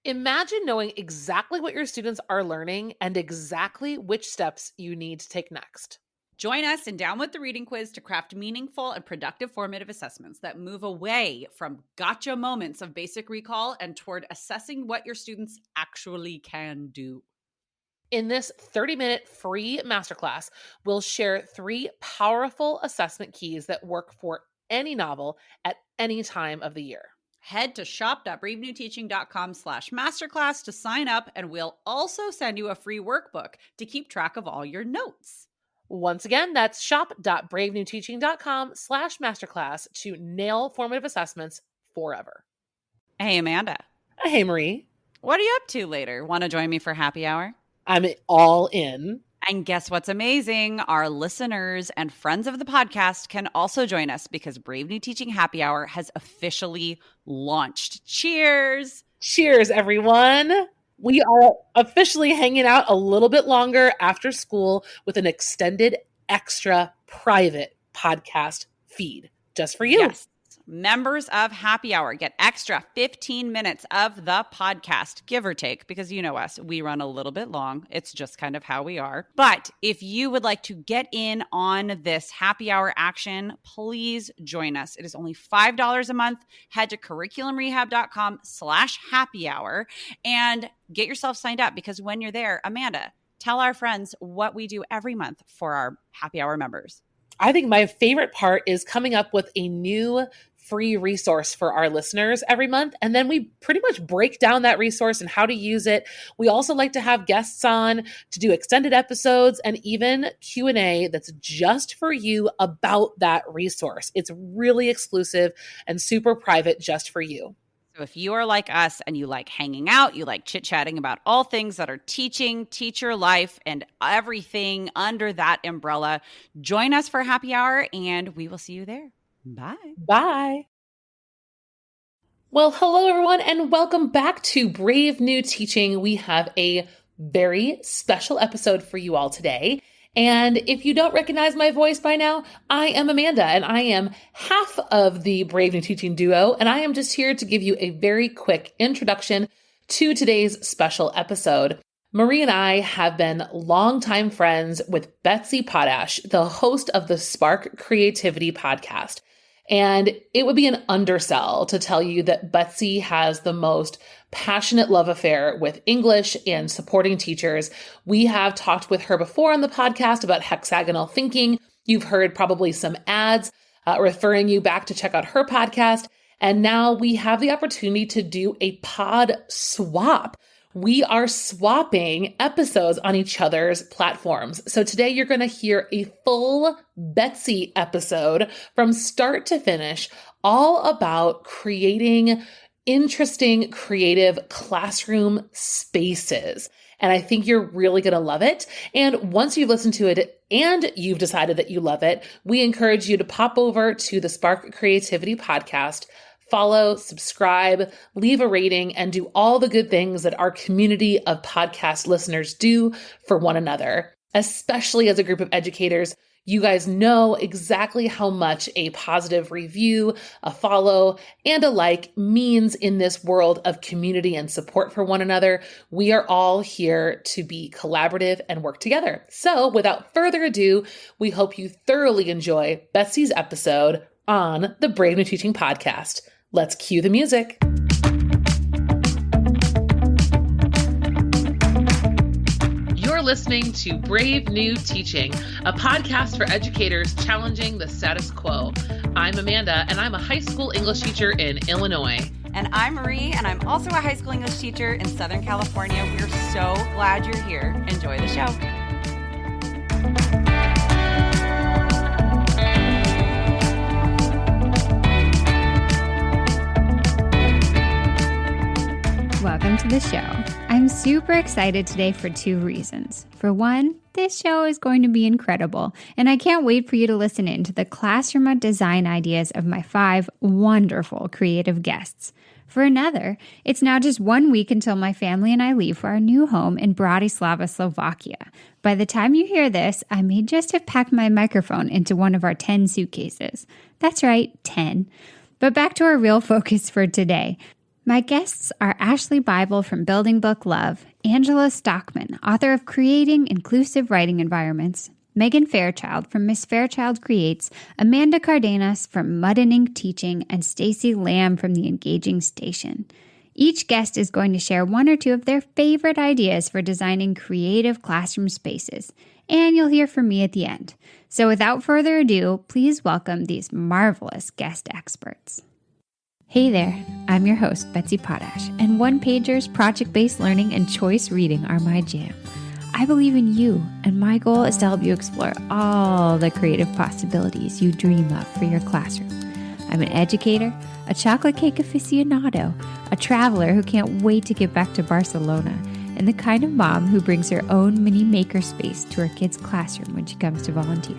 Imagine knowing exactly what your students are learning and exactly which steps you need to take next. Join us in Down with the Reading Quiz to craft meaningful and productive formative assessments that move away from gotcha moments of basic recall and toward assessing what your students actually can do. In this 30-minute free masterclass, we'll share 3 powerful assessment keys that work for any novel at any time of the year. Head to shop.bravenewteaching.com/masterclass to sign up, and we'll also send you a free workbook to keep track of all your notes. Once again, that's shop.bravenewteaching.com/masterclass to nail formative assessments forever. Hey, Amanda. Hey, Marie. What are you up to later? Want to join me for happy hour? I'm all in. And guess what's amazing? Our listeners and friends of the podcast can also join us because Brave New Teaching Happy Hour has officially launched. Cheers! Cheers, everyone. We are officially hanging out a little bit longer after school with an extended, extra private podcast feed just for you. Yes. Members of Happy Hour get extra 15 minutes of the podcast, give or take, because you know us, we run a little bit long. It's just kind of how we are. But if you would like to get in on this Happy Hour action, please join us. It is only $5 a month. Head to curriculumrehab.com/happy hour and get yourself signed up, because when you're there, Amanda, tell our friends what we do every month for our Happy Hour members. I think my favorite part is coming up with a new free resource for our listeners every month. And then we pretty much break down that resource and how to use it. We also like to have guests on to do extended episodes and even Q&A that's just for you about that resource. It's really exclusive and super private just for you. So if you are like us and you like hanging out, you like chit-chatting about all things that are teaching, teacher life, and everything under that umbrella, join us for happy hour and we will see you there. Bye. Bye. Well, hello, everyone, and welcome back to Brave New Teaching. We have a very special episode for you all today. And if you don't recognize my voice by now, I am Amanda, and I am half of the Brave New Teaching duo, and I am just here to give you a very quick introduction to today's special episode. Marie and I have been longtime friends with BETSY POTASH, the host of the Spark Creativity podcast. And it would be an undersell to tell you that BETSY has the most passionate love affair with English and supporting teachers. We have talked with her before on the podcast about hexagonal thinking. You've heard probably some ads referring you back to check out her podcast. And now we have the opportunity to do a pod swap. We are swapping episodes on each other's platforms. So today you're going to hear a full BETSY episode from start to finish, all about creating interesting, creative classroom spaces. And I think you're really going to love it. And once you've listened to it and you've decided that you love it, we encourage you to pop over to the Spark Creativity podcast, follow, subscribe, leave a rating, and do all the good things that our community of podcast listeners do for one another. Especially as a group of educators, you guys know exactly how much a positive review, a follow, and a like means in this world of community and support for one another. We are all here to be collaborative and work together. So without further ado, we hope you thoroughly enjoy BETSY's episode on the Brave New Teaching podcast. Let's cue the music. You're listening to Brave New Teaching, a podcast for educators challenging the status quo. I'm Amanda, and I'm a high school English teacher in Illinois. And I'm Marie, and I'm also a high school English teacher in Southern California. We're so glad you're here. Enjoy the show. Welcome to the show. I'm super excited today for 2 reasons. For one, this show is going to be incredible, and I can't wait for you to listen in to the classroom design ideas of my 5 wonderful creative guests. For another, it's now just 1 week until my family and I leave for our new home in Bratislava, Slovakia. By the time you hear this, I may just have packed my microphone into one of our 10 suitcases. That's right, 10. But back to our real focus for today. My guests are Ashley Bible from Building Book Love, Angela Stockman, author of Creating Inclusive Writing Environments, Megan Fairchild from Miss Fairchild Creates, Amanda Cardenas from Mud and Ink Teaching, and Stacy Lamb from The Engaging Station. Each guest is going to share one or two of their favorite ideas for designing creative classroom spaces, and you'll hear from me at the end. So without further ado, please welcome these marvelous guest experts. Hey there, I'm your host, Betsy Potash, and one-pagers, project-based learning, and choice reading are my jam. I believe in you, and my goal is to help you explore all the creative possibilities you dream of for your classroom. I'm an educator, a chocolate cake aficionado, a traveler who can't wait to get back to Barcelona, and the kind of mom who brings her own mini makerspace to her kid's classroom when she comes to volunteer.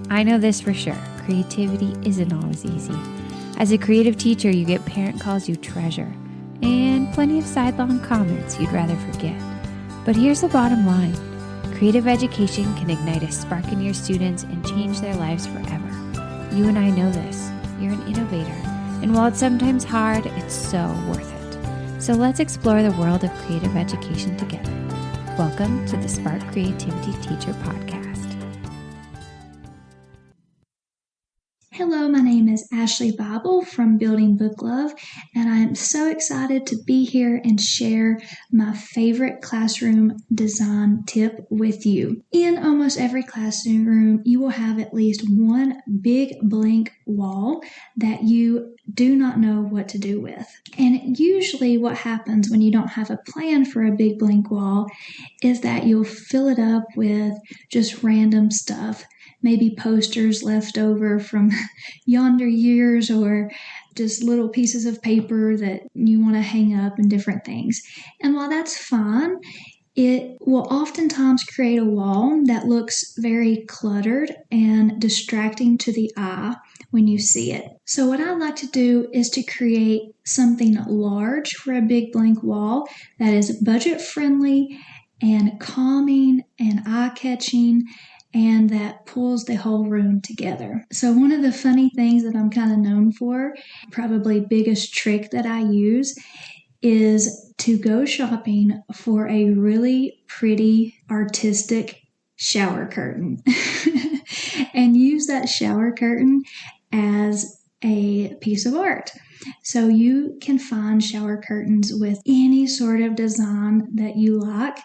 I know this for sure, creativity isn't always easy. As a creative teacher, you get parent calls you treasure, and plenty of sidelong comments you'd rather forget. But here's the bottom line. Creative education can ignite a spark in your students and change their lives forever. You and I know this. You're an innovator, and while it's sometimes hard, it's so worth it. So let's explore the world of creative education together. Welcome to the Spark Creativity Teacher Podcast. Hello, my name is Ashley Bible from Building Book Love, and I am so excited to be here and share my favorite classroom design tip with you. In almost every classroom, you will have at least one big blank wall that you do not know what to do with. And usually what happens when you don't have a plan for a big blank wall is that you'll fill it up with just random stuff. Maybe posters left over from yonder years or just little pieces of paper that you want to hang up and different things. And while that's fine, it will oftentimes create a wall that looks very cluttered and distracting to the eye when you see it. So what I like to do is to create something large for a big blank wall that is budget friendly and calming and eye-catching, and that pulls the whole room together. So one of the funny things that I'm kind of known for, probably biggest trick that I use, is to go shopping for a really pretty artistic shower curtain and use that shower curtain as a piece of art. So you can find shower curtains with any sort of design that you like.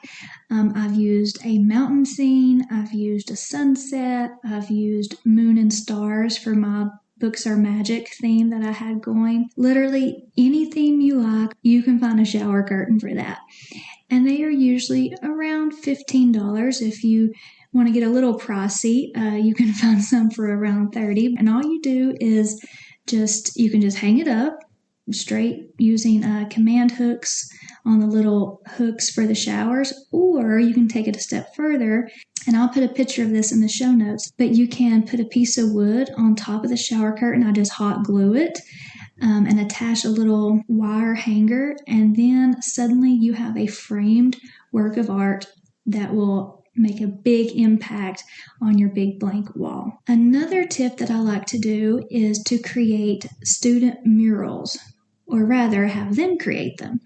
I've used a mountain scene, I've used a sunset, I've used moon and stars for my Books Are Magic theme that I had going. Literally any theme you like, you can find a shower curtain for that. And they are usually around $15. If you want to get a little pricey, you can find some for around $30. And all you do is you can just hang it up straight using command hooks on the little hooks for the showers, or you can take it a step further, and I'll put a picture of this in the show notes, but you can put a piece of wood on top of the shower curtain. I just hot glue it and attach a little wire hanger, and then suddenly you have a framed work of art that will make a big impact on your big blank wall. Another tip that I like to do is to create student murals, or rather have them create them.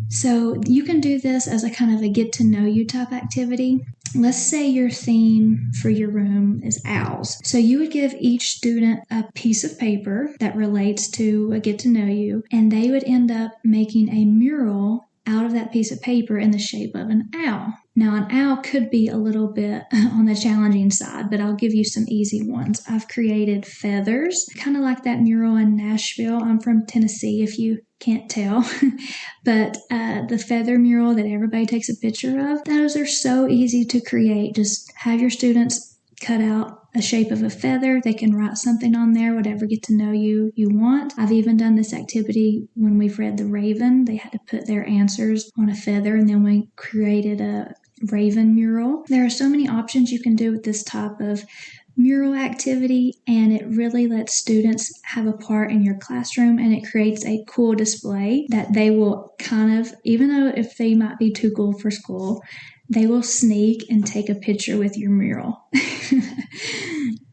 So you can do this as a kind of a get to know you type activity. Let's say your theme for your room is owls. So you would give each student a piece of paper that relates to a get to know you, and they would end up making a mural out of that piece of paper in the shape of an owl. Now, an owl could be a little bit on the challenging side, but I'll give you some easy ones. I've created feathers, kind of like that mural in Nashville. I'm from Tennessee, if you can't tell. But the feather mural that everybody takes a picture of, those are so easy to create. Just have your students cut out a shape of a feather. They can write something on there, whatever get to know you want. I've even done this activity when we've read The Raven. They had to put their answers on a feather, and then we created a Raven mural. There are so many options you can do with this type of mural activity, and it really lets students have a part in your classroom, and it creates a cool display that they will kind of, even though if they might be too cool for school, they will sneak and take a picture with your mural.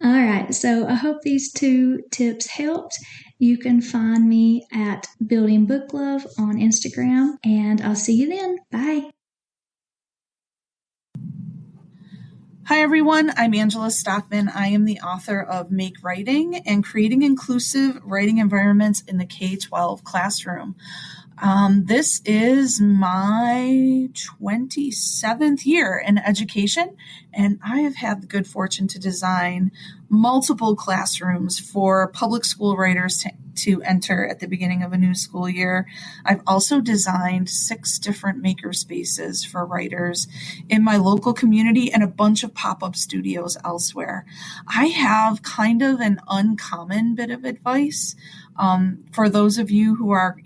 All right, so I hope these two tips helped, You can find me at Building Book Love on Instagram, and I'll see you then. Bye. Hi, everyone. I'm Angela Stockman. I am the author of Make Writing and Creating Inclusive Writing Environments in the K-12 Classroom. This is my 27th year in education, and I have had the good fortune to design multiple classrooms for public school writers to enter at the beginning of a new school year. I've also designed 6 different maker spaces for writers in my local community and a bunch of pop-up studios elsewhere. I have kind of an uncommon bit of advice for those of you who are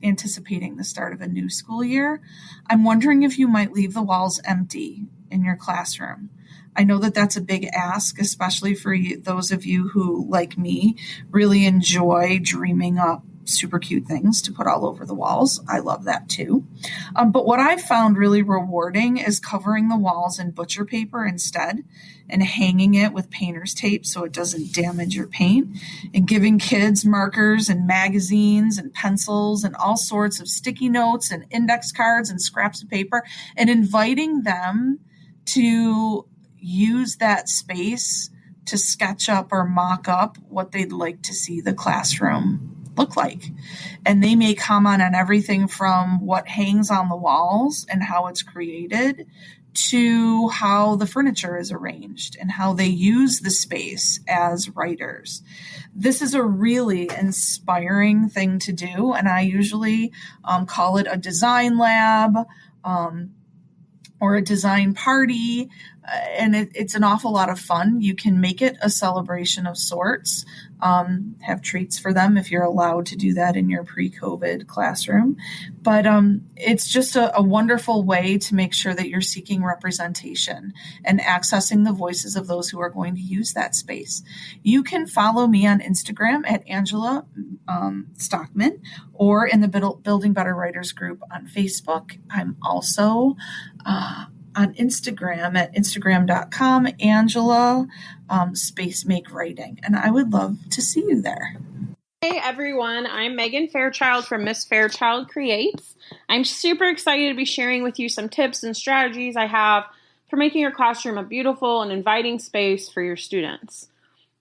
anticipating the start of a new school year. I'm wondering if you might leave the walls empty in your classroom. I know that that's a big ask, especially for those of you who, like me, really enjoy dreaming up super cute things to put all over the walls. I love that too. But what I've found really rewarding is covering the walls in butcher paper instead and hanging it with painter's tape so it doesn't damage your paint, and giving kids markers and magazines and pencils and all sorts of sticky notes and index cards and scraps of paper, and inviting them to use that space to sketch up or mock up what they'd like to see the classroom look like. And they may comment on everything from what hangs on the walls and how it's created to how the furniture is arranged and how they use the space as writers. This is a really inspiring thing to do, and I usually call it a design lab or a design party, and it's an awful lot of fun. You can make it a celebration of sorts, have treats for them if you're allowed to do that in your pre-COVID classroom. But it's just a wonderful way to make sure that you're seeking representation and accessing the voices of those who are going to use that space. You can follow me on Instagram at Angela Stockman, or in the Building Better Writers group on Facebook. I'm also on Instagram at instagram.com, Angela space make writing. And I would love to see you there. Hey everyone, I'm Megan Fairchild from Miss Fairchild Creates. I'm super excited to be sharing with you some tips and strategies I have for making your classroom a beautiful and inviting space for your students.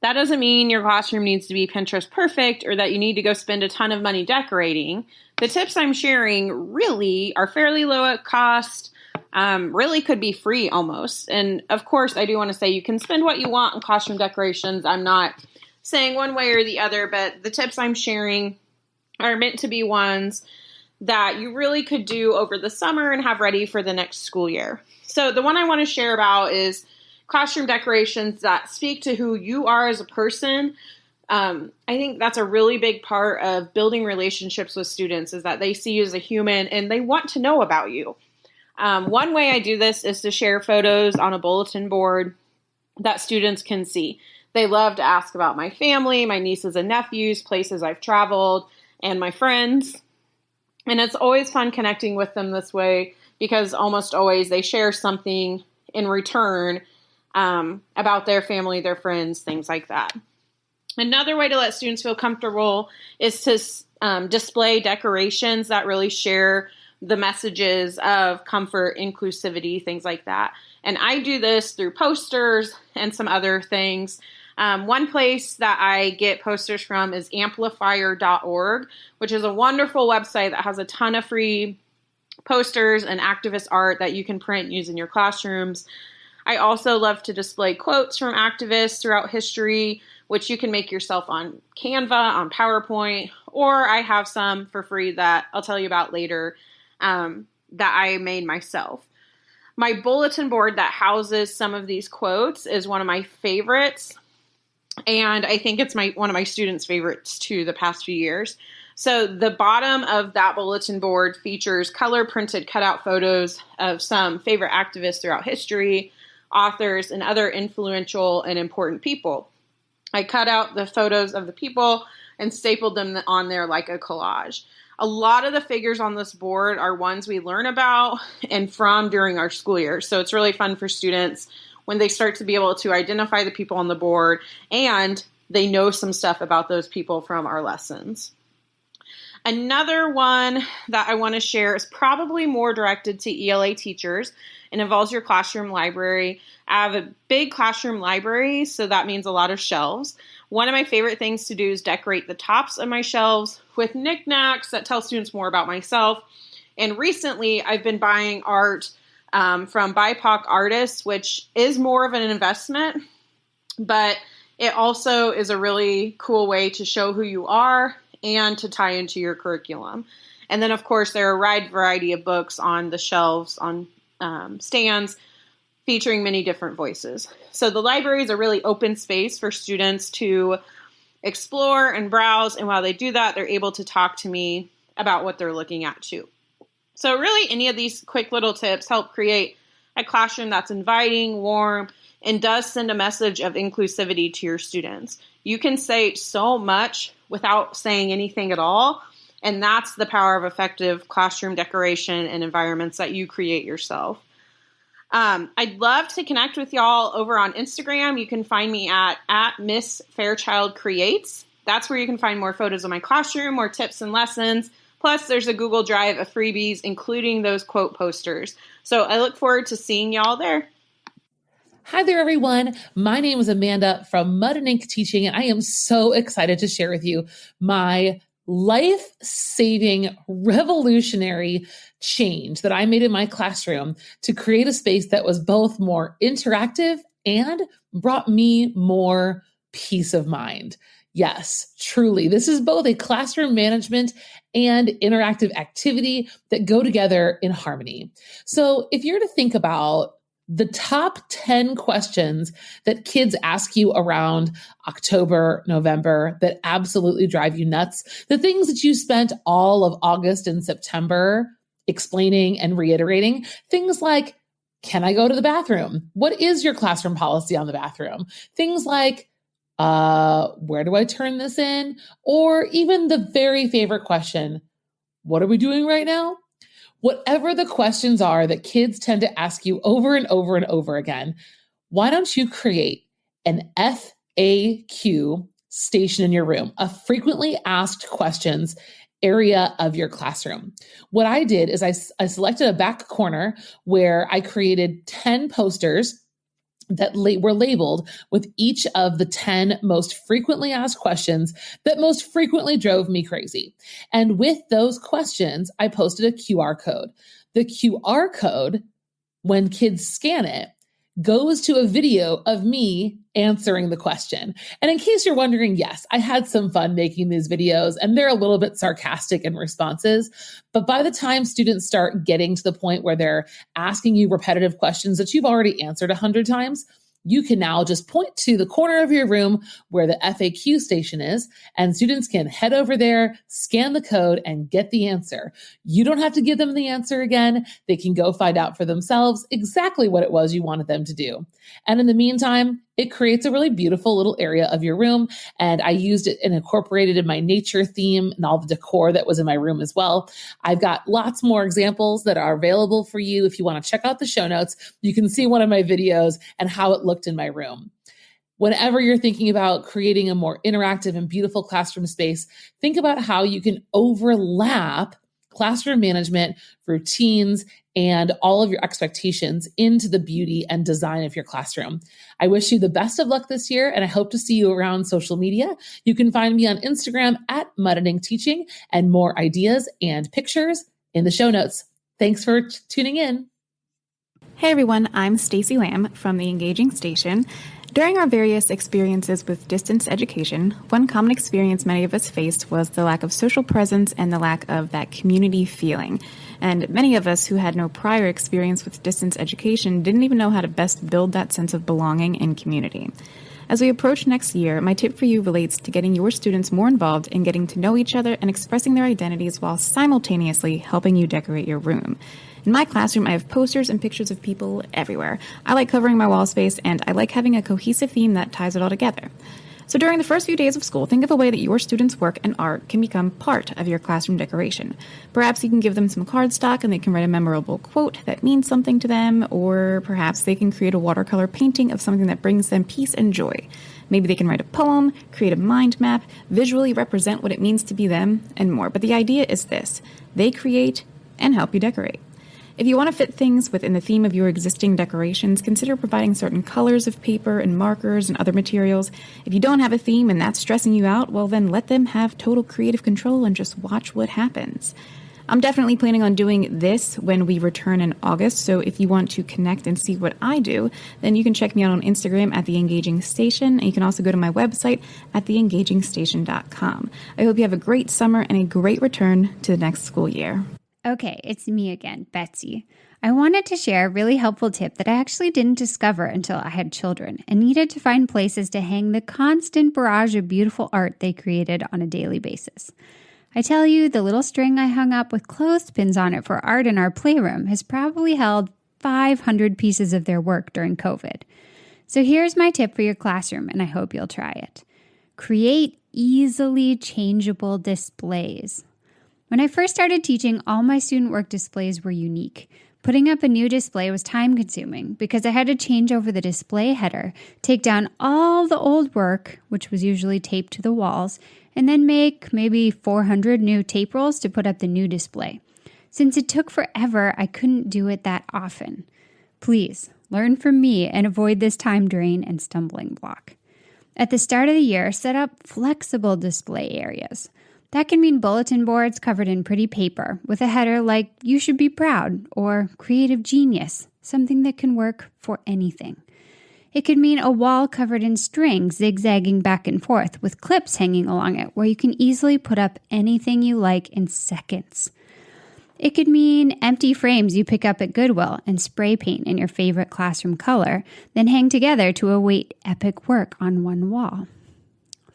That doesn't mean your classroom needs to be Pinterest perfect or that you need to go spend a ton of money decorating. The tips I'm sharing really are fairly low at cost, really could be free almost. And of course, I do want to say you can spend what you want on classroom decorations. I'm not saying one way or the other, but the tips I'm sharing are meant to be ones that you really could do over the summer and have ready for the next school year. So the one I want to share about is classroom decorations that speak to who you are as a person. I think that's a really big part of building relationships with students, is that they see you as a human and they want to know about you. One way I do this is to share photos on a bulletin board that students can see. They love to ask about my family, my nieces and nephews, places I've traveled, and my friends. And it's always fun connecting with them this way because almost always they share something in return about their family, their friends, things like that. Another way to let students feel comfortable is to display decorations that really share the messages of comfort, inclusivity, things like that. And I do this through posters and some other things. One place that I get posters from is amplifier.org, which is a wonderful website that has a ton of free posters and activist art that you can print and use in your classrooms. I also love to display quotes from activists throughout history, which you can make yourself on Canva, on PowerPoint, or I have some for free that I'll tell you about later that I made myself. My bulletin board that houses some of these quotes is one of my favorites, and I think it's one of my students' favorites too the past few years. So the bottom of that bulletin board features color printed cutout photos of some favorite activists throughout history, authors, and other influential and important people. I cut out the photos of the people and stapled them on there like a collage. A lot of the figures on this board are ones we learn about and from during our school year. So it's really fun for students when they start to be able to identify the people on the board and they know some stuff about those people from our lessons. Another one that I want to share is probably more directed to ELA teachers and involves your classroom library. I have a big classroom library, so that means a lot of shelves. One of my favorite things to do is decorate the tops of my shelves with knickknacks that tell students more about myself. And recently, I've been buying art from BIPOC artists, which is more of an investment, but it also is a really cool way to show who you are and to tie into your curriculum. And then, of course, there are a wide variety of books on the shelves, on stands, featuring many different voices. So the library is a really open space for students to explore and browse. And while they do that, they're able to talk to me about what they're looking at too. So really, any of these quick little tips help create a classroom that's inviting, warm, and does send a message of inclusivity to your students. You can say so much without saying anything at all. And that's the power of effective classroom decoration and environments that you create yourself. I'd love to connect with y'all over on Instagram. You can find me at Miss Fairchild Creates. That's where you can find more photos of my classroom, more tips and lessons. Plus, there's a Google Drive of freebies, including those quote posters. So I look forward to seeing y'all there. Hi there, everyone. My name is Amanda from Mud and Ink Teaching, and I am so excited to share with you my life-saving, revolutionary change that I made in my classroom to create a space that was both more interactive and brought me more peace of mind. Yes, truly, this is both a classroom management and interactive activity that go together in harmony. So if you're to think about the top 10 questions that kids ask you around October, November that absolutely drive you nuts, the things that you spent all of August and September explaining and reiterating, things like, can I go to the bathroom? What is your classroom policy on the bathroom? Things like, where do I turn this in? Or even the very favorite question, what are we doing right now? Whatever the questions are that kids tend to ask you over and over and over again, why don't you create an FAQ station in your room, a frequently asked questions area of your classroom? What I did is I selected a back corner where I created 10 posters that were labeled with each of the 10 most frequently asked questions that most frequently drove me crazy. And with those questions, I posted a QR code. The QR code, when kids scan it, goes to a video of me answering the question. And in case you're wondering, yes, I had some fun making these videos, and they're a little bit sarcastic in responses. But by the time students start getting to the point where they're asking you repetitive questions that you've already answered 100 times, you can now just point to the corner of your room where the FAQ station is, and students can head over there, scan the code, and get the answer. You don't have to give them the answer again. They can go find out for themselves exactly what it was you wanted them to do. And in the meantime, it creates a really beautiful little area of your room. And I used it and incorporated in my nature theme and all the decor that was in my room as well. I've got lots more examples that are available for you. If you want to check out the show notes, you can see one of my videos and how it looked in my room. Whenever you're thinking about creating a more interactive and beautiful classroom space, think about how you can overlap classroom management, routines, and all of your expectations into the beauty and design of your classroom. I wish you the best of luck this year, and I hope to see you around social media. You can find me on Instagram at Mud and Ink Teaching, and more ideas and pictures in the show notes. Thanks for tuning in. Hey everyone, I'm Stacey Lamb from the Engaging Station. During our various experiences with distance education, one common experience many of us faced was the lack of social presence and the lack of that community feeling. And many of us who had no prior experience with distance education didn't even know how to best build that sense of belonging and community. As we approach next year, my tip for you relates to getting your students more involved in getting to know each other and expressing their identities while simultaneously helping you decorate your room. In my classroom, I have posters and pictures of people everywhere. I like covering my wall space, and I like having a cohesive theme that ties it all together. So during the first few days of school, think of a way that your students' work and art can become part of your classroom decoration. Perhaps you can give them some cardstock and they can write a memorable quote that means something to them, or perhaps they can create a watercolor painting of something that brings them peace and joy. Maybe they can write a poem, create a mind map, visually represent what it means to be them, and more. But the idea is this: they create and help you decorate. If you want to fit things within the theme of your existing decorations, consider providing certain colors of paper and markers and other materials. If you don't have a theme and that's stressing you out, well then let them have total creative control and just watch what happens. I'm definitely planning on doing this when we return in August, so if you want to connect and see what I do, then you can check me out on Instagram at The Engaging Station, and you can also go to my website at theengagingstation.com. I hope you have a great summer and a great return to the next school year. Okay, it's me again, Betsy. I wanted to share a really helpful tip that I actually didn't discover until I had children and needed to find places to hang the constant barrage of beautiful art they created on a daily basis. I tell you, the little string I hung up with clothespins on it for art in our playroom has probably held 500 pieces of their work during COVID. So here's my tip for your classroom, and I hope you'll try it. Create easily changeable displays. When I first started teaching, all my student work displays were unique. Putting up a new display was time-consuming because I had to change over the display header, take down all the old work, which was usually taped to the walls, and then make maybe 400 new tape rolls to put up the new display. Since it took forever, I couldn't do it that often. Please, learn from me and avoid this time drain and stumbling block. At the start of the year, set up flexible display areas. That can mean bulletin boards covered in pretty paper with a header like "You should be proud" or "Creative Genius," something that can work for anything. It could mean a wall covered in string zigzagging back and forth with clips hanging along it where you can easily put up anything you like in seconds. It could mean empty frames you pick up at Goodwill and spray paint in your favorite classroom color, then hang together to await epic work on one wall.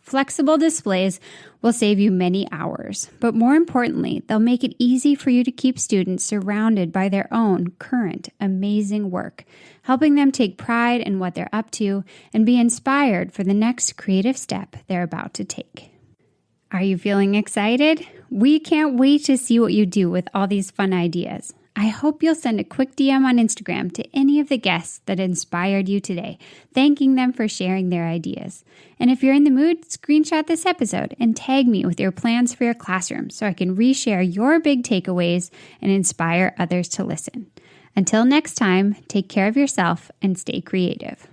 Flexible displays will save you many hours, but more importantly, they'll make it easy for you to keep students surrounded by their own current amazing work, helping them take pride in what they're up to and be inspired for the next creative step they're about to take. Are you feeling excited? We can't wait to see what you do with all these fun ideas. I hope you'll send a quick DM on Instagram to any of the guests that inspired you today, thanking them for sharing their ideas. And if you're in the mood, screenshot this episode and tag me with your plans for your classroom so I can reshare your big takeaways and inspire others to listen. Until next time, take care of yourself and stay creative.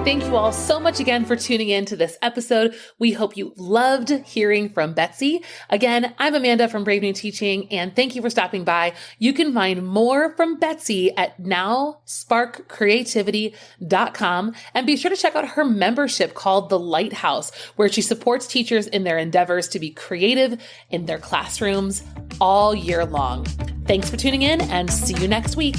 Thank you all so much again for tuning in to this episode. We hope you loved hearing from Betsy. Again, I'm Amanda from Brave New Teaching, and thank you for stopping by. You can find more from Betsy at nowsparkcreativity.com, and be sure to check out her membership called The Lighthouse, where she supports teachers in their endeavors to be creative in their classrooms all year long. Thanks for tuning in, and see you next week.